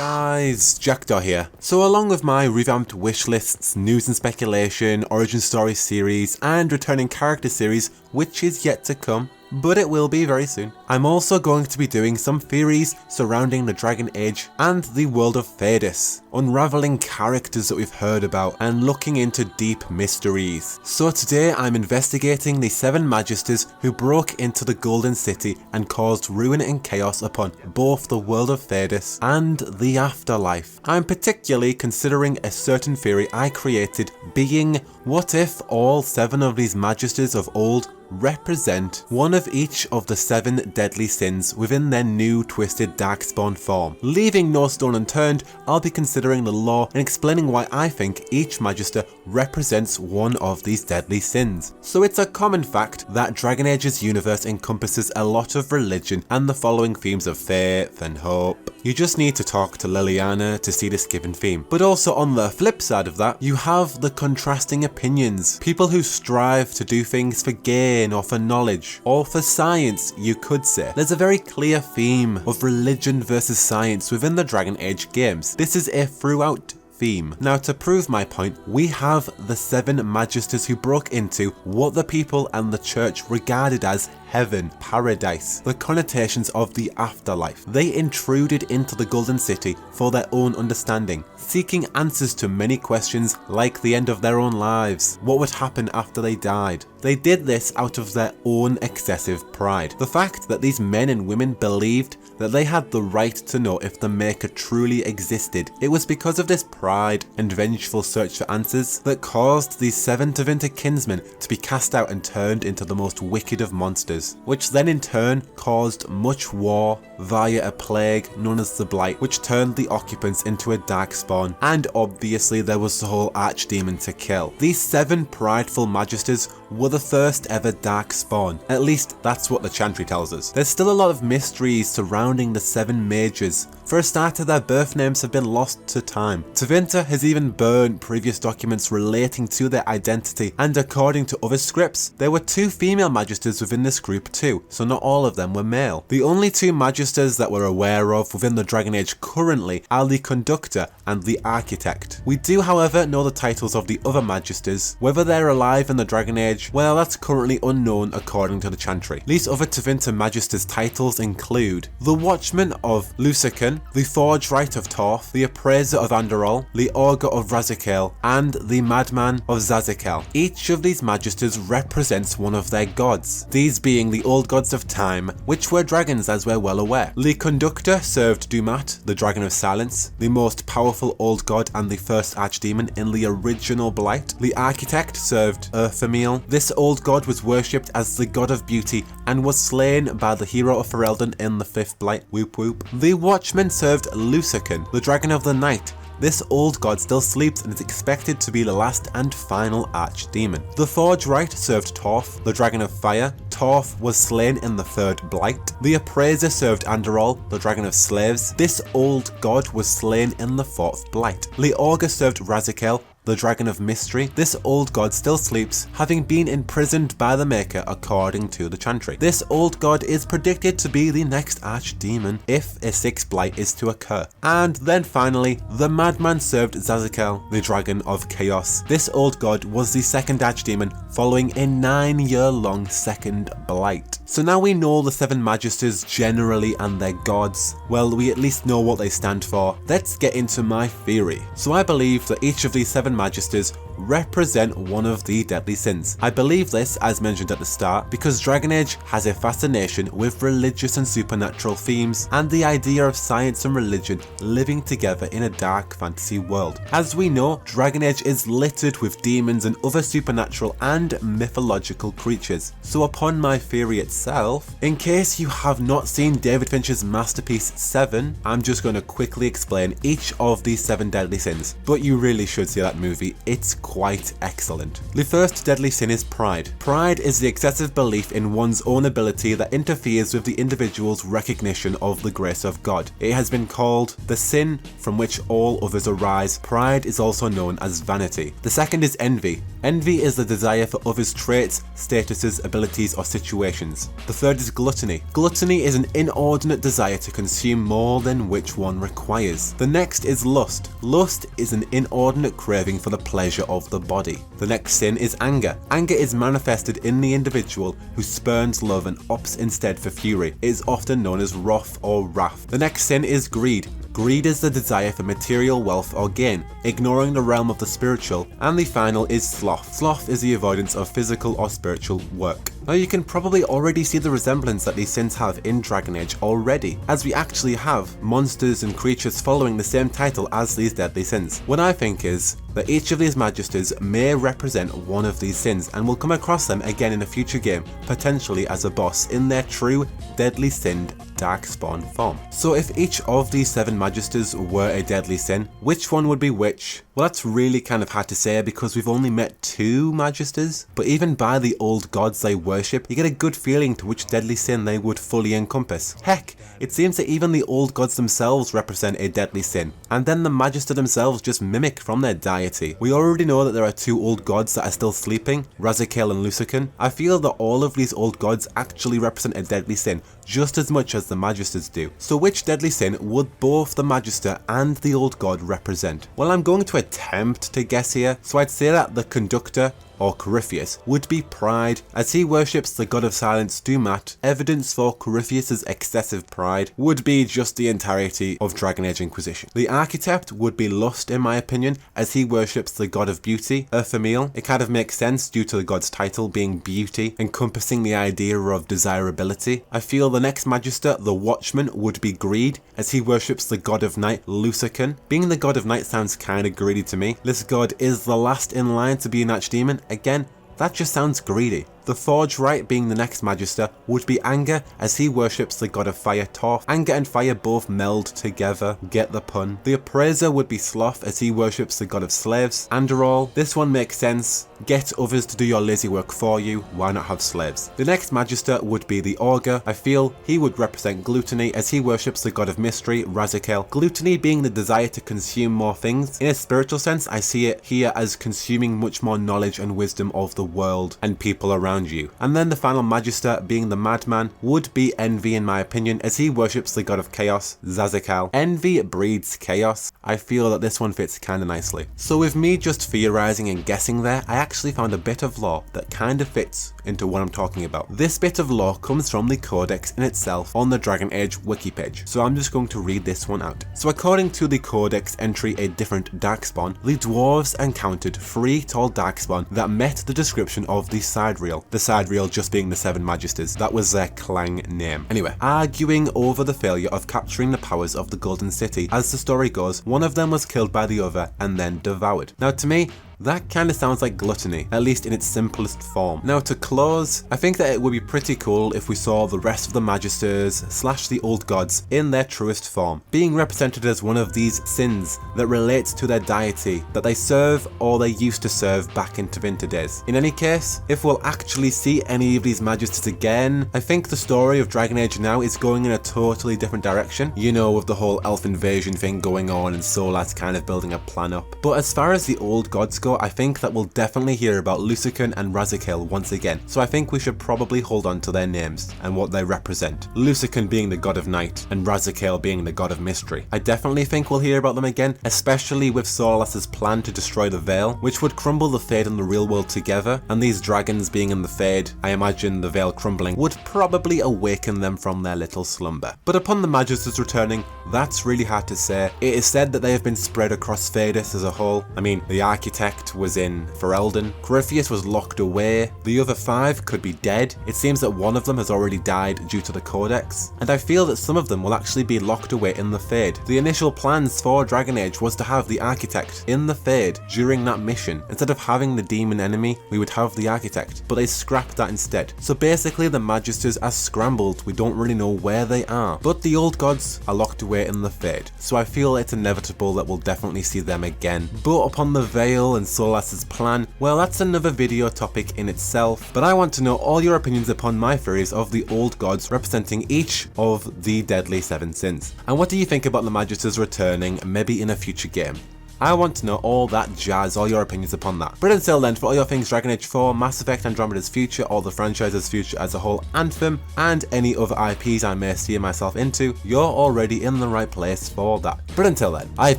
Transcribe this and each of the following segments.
Guys, Jackdaw here. So along with my revamped wishlists, news and speculation, origin story series, and returning character series, which is yet to come, but it will be very soon, I'm also going to be doing some theories surrounding the Dragon Age and the world of Thedas, unraveling characters that we've heard about and looking into deep mysteries. So today I'm investigating the 7 Magisters who broke into the Golden City and caused ruin and chaos upon both the world of Thedas and the afterlife. I'm particularly considering a certain theory I created being, what if all 7 of these Magisters of old represent one of each of the 7 deadly sins within their new twisted darkspawn form. Leaving no stone unturned, I'll be considering the lore and explaining why I think each Magister represents one of these deadly sins. So it's a common fact that Dragon Age's universe encompasses a lot of religion and the following themes of faith and hope. You just need to talk to Liliana to see this given theme. But also on the flip side of that, you have the contrasting opinions. People who strive to do things for gain or for knowledge, or for science you could say. There's a very clear theme of religion versus science within the Dragon Age games. This is a throughout theme. Now to prove my point, we have the 7 Magisters who broke into what the people and the church regarded as heaven, paradise, the connotations of the afterlife. They intruded into the Golden City for their own understanding, seeking answers to many questions like the end of their own lives, what would happen after they died. They did this out of their own excessive pride. The fact that these men and women believed that they had the right to know if the Maker truly existed. It was because of this pride and vengeful search for answers that caused these 7 Tevinter kinsmen to be cast out and turned into the most wicked of monsters, which then in turn caused much war via a plague known as the Blight, which turned the occupants into a darkspawn, and obviously there was the whole archdemon to kill. These 7 prideful Magisters were the first ever darkspawn. At least that's what the Chantry tells us. There's still a lot of mysteries surrounding the 7 mages. For a starter, their birth names have been lost to time. Tevinter has even burnt previous documents relating to their identity, and according to other scripts, there were 2 female Magisters within this group too, so not all of them were male. The only 2 Magisters that we're aware of within the Dragon Age currently are the Conductor and the Architect. We do however know the titles of the other Magisters. Whether they're alive in the Dragon Age, well, that's currently unknown according to the Chantry. These other Tevinter Magisters titles include the Watchman of Lucican, the Forge Right of Torth, the Appraiser of Andorol, the Augur of Razikale, and the Madman of Zazikel. Each of these Magisters represents one of their gods, these being the old gods of time, which were dragons as we're well aware. The Conductor served Dumat, the Dragon of Silence, the most powerful old god and the first archdemon in the original Blight. The Architect served Urthamiel. This old god was worshipped as the god of beauty and was slain by the hero of Ferelden in the 5th Blight. Whoop whoop. The Watchman served Lucican, the Dragon of the Night. This old god still sleeps and is expected to be the last and final archdemon. The Forge Right served Torth, the Dragon of Fire. Torth was slain in the 3rd Blight. The Appraiser served Andorol, the Dragon of Slaves. This old god was slain in the 4th Blight. The Augur served Razikale, the Dragon of Mystery. This old god still sleeps, having been imprisoned by the Maker according to the Chantry. This old god is predicted to be the next archdemon if a 6th Blight is to occur. And then finally, the Madman served Zazikel, the Dragon of Chaos. This old god was the 2nd archdemon following a 9-year-long 2nd Blight. So now we know the 7 Magisters generally and their gods. Well, we at least know what they stand for. Let's get into my theory. So I believe that each of these 7 Magisters represent one of the deadly sins. I believe this, as mentioned at the start, because Dragon Age has a fascination with religious and supernatural themes and the idea of science and religion living together in a dark fantasy world. As we know, Dragon Age is littered with demons and other supernatural and mythological creatures. So upon my theory itself, in case you have not seen David Fincher's masterpiece 7, I'm just going to quickly explain each of these 7 deadly sins, but you really should see that movie. It's quite excellent. The first deadly sin is pride. Pride is the excessive belief in one's own ability that interferes with the individual's recognition of the grace of God. It has been called the sin from which all others arise. Pride is also known as vanity. The second is envy. Envy is the desire for others' traits, statuses, abilities, or situations. The third is gluttony. Gluttony is an inordinate desire to consume more than which one requires. The next is lust. Lust is an inordinate craving for the pleasure of the body. The next sin is anger. Anger is manifested in the individual who spurns love and opts instead for fury. It is often known as wrath or wrath. The next sin is greed. Greed is the desire for material wealth or gain, ignoring the realm of the spiritual. And the final is sloth. Sloth is the avoidance of physical or spiritual work. Now you can probably already see the resemblance that these sins have in Dragon Age already, as we actually have monsters and creatures following the same title as these deadly sins. What I think is that each of these Magisters may represent one of these sins, and we'll come across them again in a future game, potentially as a boss in their true deadly sinned Darkspawn form. So if each of these 7 Magisters were a deadly sin, which one would be which? Well, that's really kind of hard to say because we've only met 2 Magisters, but even by the old gods they worship, you get a good feeling to which deadly sin they would fully encompass. Heck, it seems that even the old gods themselves represent a deadly sin, and then the Magister themselves just mimic from their deity. We already know that there are 2 old gods that are still sleeping, Razikale and Lucican. I feel that all of these old gods actually represent a deadly sin, just as much as the Magisters do. So which deadly sin would both the Magister and the old god represent? Well, I'm going to attempt to guess here, so I'd say that the Conductor, or Corypheus, would be pride, as he worships the god of silence Dumat. Evidence for Corypheus's excessive pride would be just the entirety of Dragon Age Inquisition. The Architect would be lust in my opinion, as he worships the god of beauty, Erfamil. It kind of makes sense due to the god's title being beauty, encompassing the idea of desirability. I feel the next Magister, the Watchman, would be greed, as he worships the god of night, Lucican. Being the god of night sounds kinda greedy to me. This god is the last in line to be an archdemon. Again, that just sounds greedy. The Forge Rite, being the next Magister, would be anger, as he worships the god of fire, Torf. Anger and fire both meld together, get the pun. The Appraiser would be sloth, as he worships the god of slaves. Andorol, this one makes sense. Get others to do your lazy work for you, why not have slaves? The next Magister would be the Augur. I feel he would represent gluttony, as he worships the god of mystery, Razikale. Gluttony being the desire to consume more things. In a spiritual sense, I see it here as consuming much more knowledge and wisdom of the world and people around you. And then the final Magister, being the Madman, would be envy in my opinion, as he worships the god of chaos, Zazikal. Envy breeds chaos. I feel that this one fits kinda nicely. So with me just theorizing and guessing there, I actually found a bit of lore that kinda fits into what I'm talking about. This bit of lore comes from the Codex in itself on the Dragon Age wiki page, so I'm just going to read this one out. So according to the Codex entry A Different Darkspawn, the dwarves encountered 3 tall Darkspawn that met the description of the Sidereal. The Sidereal just being the 7 Magisters, that was their clan name. Anyway, arguing over the failure of capturing the powers of the Golden City. As the story goes, one of them was killed by the other and then devoured. Now to me, that kinda sounds like gluttony, at least in its simplest form. Now to close, I think that it would be pretty cool if we saw the rest of the Magisters / the old gods in their truest form, being represented as one of these sins that relates to their deity that they serve or they used to serve back in Tevinter days. In any case, if we'll actually see any of these Magisters again, I think the story of Dragon Age now is going in a totally different direction. You know, with the whole elf invasion thing going on and Solar's kind of building a plan up. But as far as the old gods go, I think that we'll definitely hear about Lucican and Razikale once again, so I think we should probably hold on to their names and what they represent. Lucican being the god of night and Razikale being the god of mystery. I definitely think we'll hear about them again, especially with Solas's plan to destroy the Veil, which would crumble the Fade and the real world together, and these dragons being in the Fade, I imagine the Veil crumbling would probably awaken them from their little slumber. But upon the Magisters returning, that's really hard to say. It is said that they have been spread across Phaedus as a whole. I mean, the Architect was in Ferelden, Corypheus was locked away, the other 5 could be dead. It seems that one of them has already died due to the Codex, and I feel that some of them will actually be locked away in the Fade. The initial plans for Dragon Age was to have the Architect in the Fade during that mission. Instead of having the demon enemy, we would have the Architect, but they scrapped that instead. So basically the Magisters are scrambled, we don't really know where they are. But the old gods are locked away in the Fade, so I feel it's inevitable that we'll definitely see them again. But upon the Veil and Solas's plan, well, that's another video topic in itself, but I want to know all your opinions upon my theories of the old gods representing each of the deadly 7 sins. And what do you think about the Magisters returning, maybe in a future game? I want to know all that jazz, all your opinions upon that. But until then, for all your things Dragon Age 4, Mass Effect Andromeda's future, all the franchise's future as a whole, Anthem, and any other IPs I may steer myself into, you're already in the right place for that. But until then, I've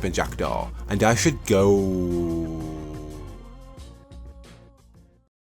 been Jackdaw, and I should go.